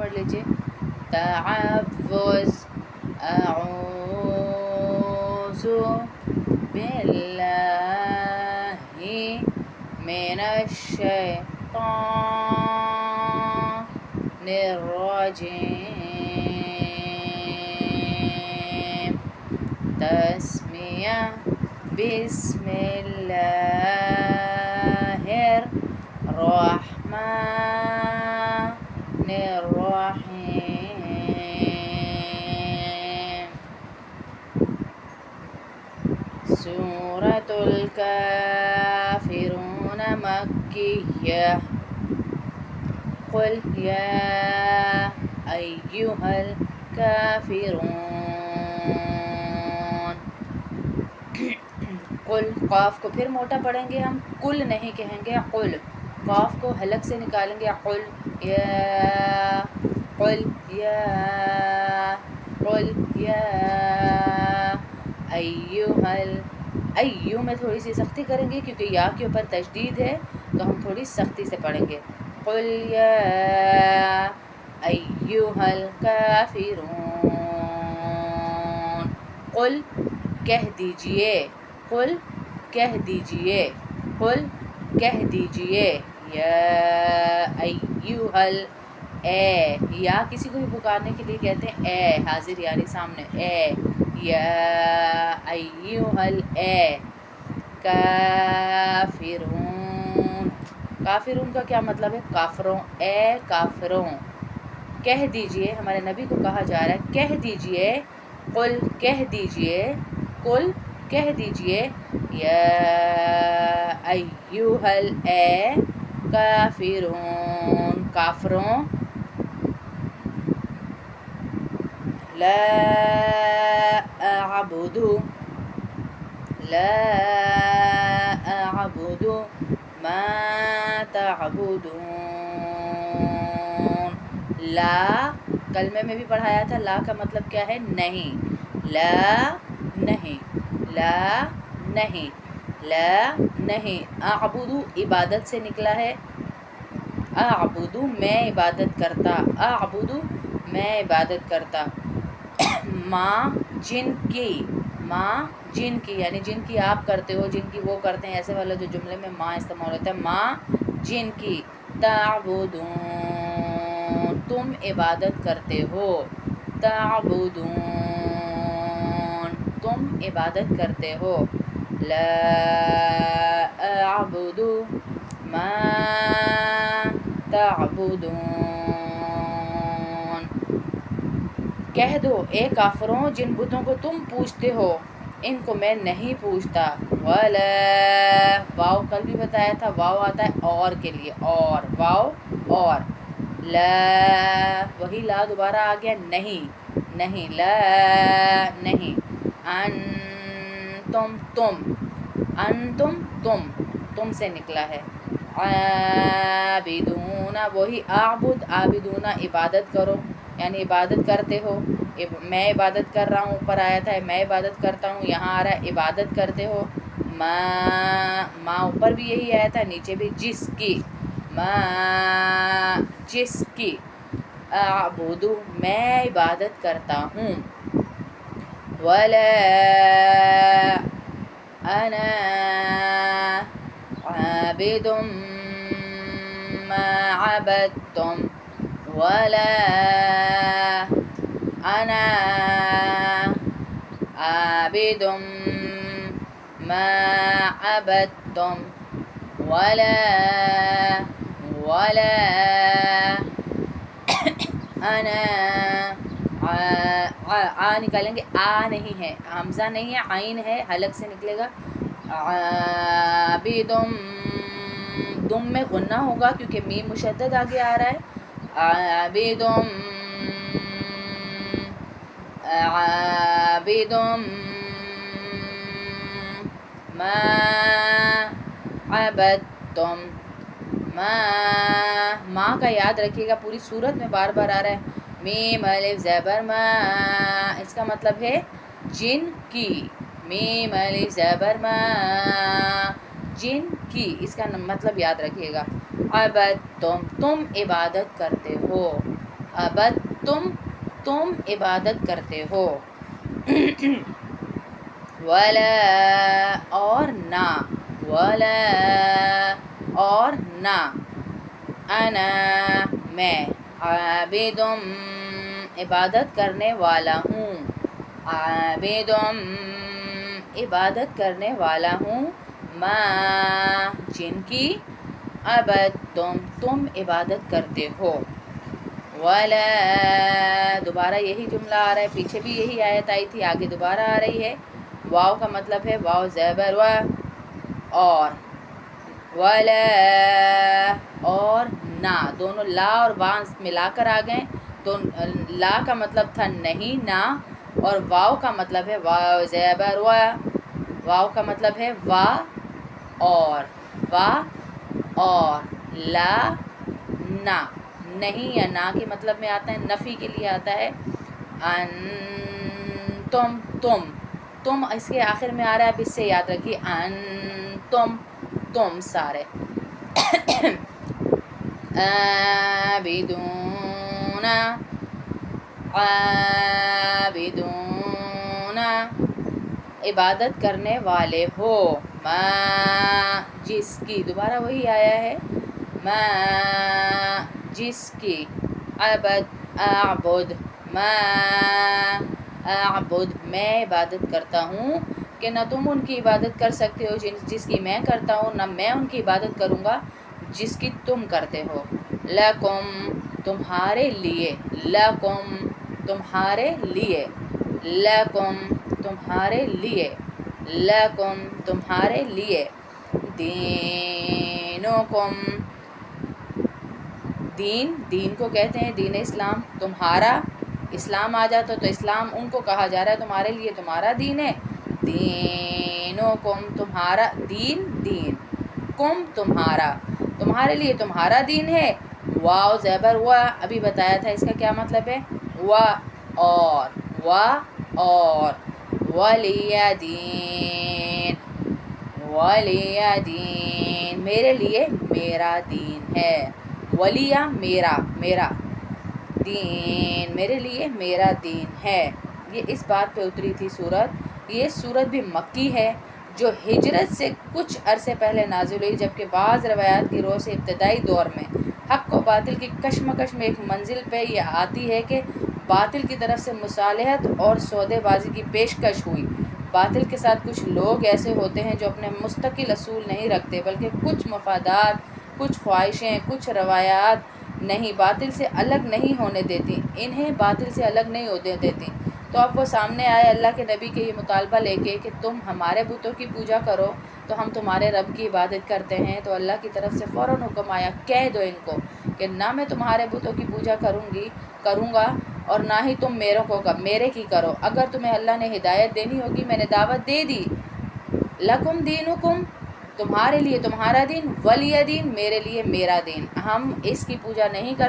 پڑھ لیجیے. تحفظ. اعوذ باللہ من الشیطان الرجیم. تسمیہ. بسم اللہ الرحمن الرحیم. سورۃ الکافرون مکیہ. قل یا ایہا الکافرون. قل قاف کو پھر موٹا پڑھیں گے ہم، کل نہیں کہیں گے، قل. قاف کو حلق سے نکالیں گے، قل یا. قل یا. قل یا ایہا ایو میں تھوڑی سی سختی کریں گے کیونکہ یا کے اوپر تشدید ہے، تو ہم تھوڑی سختی سے پڑھیں گے. قل یا ایہا الکافرون. قل کہہ دیجئے. قل کہہ دیجئے. قل کہہ دیجئے. یا ایہا اے. یا کسی کو بھی پکارنے کے لیے کہتے ہیں اے، حاضر یعنی سامنے. اے. یا ایہا اے کافرون. کافرون کا کیا مطلب ہے؟ کافروں. اے کافروں. کہہ دیجئے، ہمارے نبی کو کہا جا رہا ہے کہہ دیجئے. قل کہہ دیجئے. قل کہہ دیجئے. یا ایہا اے کافرون. کافروں. لا اعبد. لا اعبد ما تعبدون. لا کلمے میں بھی پڑھایا تھا، لا کا مطلب کیا ہے؟ نہیں. لا نہیں. لا نہیں. لا نہیں. اعبد عبادت سے نکلا ہے. اعبد میں عبادت کرتا. اعبد میں عبادت کرتا. ماں جن کی. ماں جن کی یعنی جن کی آپ کرتے ہو، جن کی وہ کرتے ہیں، ایسے والا جو جملے میں ماں استعمال ہوتا ہے. ماں جن کی. تعبدون تم عبادت کرتے ہو. تعبدون تم عبادت کرتے ہو. لا اعبد ما تعبدون. کہہ دو اے کافروں جن بتوں کو تم پوجتے ہو ان کو میں نہیں پوجتا. ولا واو کل بھی بتایا تھا، واو آتا ہے اور کے لیے، اور واو اور. لا وہی لا دوبارہ آ گیا. نہیں. نہیں. لا نہیں. انتم تم. انتم تم. تم سے نکلا ہے. عابدون وہی اعبد. عابدون عبادت کرو یعنی عبادت کرتے ہو. میں عبادت کر رہا ہوں اوپر آیا تھا، میں عبادت کرتا ہوں یہاں آ رہا ہے عبادت کرتے ہو. ماں اوپر بھی یہی آیا تھا، نیچے بھی. جس کی. ماں جس کی. اعبد میں عبادت کرتا ہوں. ولا انا عابد ما عبدتم. ولا انا عابد ما عبدتم. ولا انا آ نکالیں گے، آ نہیں ہے، حمزہ نہیں ہے، عین ہے، حلق سے نکلے گا. عابدم دم میں غنہ ہوگا کیونکہ میم مشدد آگے آ رہا ہے. عابدم ما عبدتم. ماں کا یاد رکھیے گا، پوری صورت میں بار بار آ رہا ہے. میم الف زبر ما، اس کا مطلب ہے جن کی. میم الف زبر ما جن کی، اس کا مطلب یاد رکھیے گا. عبدتم تم عبادت کرتے ہو. عبدتم تم عبادت کرتے ہو. ولا اور نہ، ولا اور نہ، انا میں، عابدم عبادت کرنے والا ہوں، عابدم عبادت کرنے والا ہوں، ما جن کی، عبدتم تم عبادت کرتے ہو. ولا دوبارہ یہی جملہ آ رہا ہے، پیچھے بھی یہی آیت آئی تھی، آگے دوبارہ آ رہی ہے. واو کا مطلب ہے واو زیبر و، اور ولا اور نہ، دونوں لا اور وا ملا کر آ گئے. تو لا کا مطلب تھا نہیں، نہ، اور واو کا مطلب ہے واو زیبر و، واو کا مطلب ہے وا اور، وا اور، لا نہ، نہیں یا نہ کے مطلب میں آتا ہے، نفی کے لیے آتا ہے. انتم تم اس کے آخر میں آ رہا ہے، اب اس سے یاد رکھیے انتم تم سارے. عابدون عابدون عبادت کرنے والے ہو، ما جس کی، دوبارہ وہی آیا ہے، ما جس کی، اعبد ما اعبد میں عبادت کرتا ہوں، کہ نہ تم ان کی عبادت کر سکتے ہو جس کی میں کرتا ہوں، نہ میں ان کی عبادت کروں گا جس کی تم کرتے ہو. لکم تمہارے لیے، لکم تمہارے لیے، لکم تمہارے لیے، لکم تمہارے لیے، دینکم دین، دین کو کہتے ہیں دین اسلام. تمہارا اسلام آ جاتا تو اسلام ان کو کہا جا رہا ہے تمہارے لیے تمہارا دین ہے. دینکم تمہارا دین، دین، کم تمہارا، تمہارے لیے تمہارا دین ہے. واو زیبر و، ابھی بتایا تھا اس کا کیا مطلب ہے، و اور، و اور، ولی دین، ولی دین میرے لیے میرا دین ہے. ولیہ میرا، میرا، دین میرے لیے میرا دین ہے. یہ اس بات پہ اتری تھی سورت. یہ سورت بھی مکی ہے، جو ہجرت سے کچھ عرصے پہلے نازل ہوئی، جبکہ بعض روایات کی روح سے ابتدائی دور میں حق و باطل کی کشمکش میں ایک منزل پہ یہ آتی ہے کہ باطل کی طرف سے مصالحت اور سودے بازی کی پیشکش ہوئی. باطل کے ساتھ کچھ لوگ ایسے ہوتے ہیں جو اپنے مستقل اصول نہیں رکھتے، بلکہ کچھ مفادات، کچھ خواہشیں، کچھ روایات نہیں، باطل سے الگ نہیں ہونے دیتی، انہیں باطل سے الگ نہیں ہونے دیتی. تو اب وہ سامنے آئے اللہ کے نبی کے یہ مطالبہ لے کے کہ تم ہمارے بتوں کی پوجا کرو تو ہم تمہارے رب کی عبادت کرتے ہیں. تو اللہ کی طرف سے فوراً حکم آیا، کہہ دو ان کو کہ نہ میں تمہارے بتوں کی پوجا کروں گا اور نہ ہی تم میرے کی کرو. اگر تمہیں اللہ نے ہدایت دینی ہوگی، میں نے دعوت دے دی. لکم دینکم تمہارے لیے تمہارا دین، ولی دین میرے لیے میرا دین. ہم اس کی پوجا نہیں کر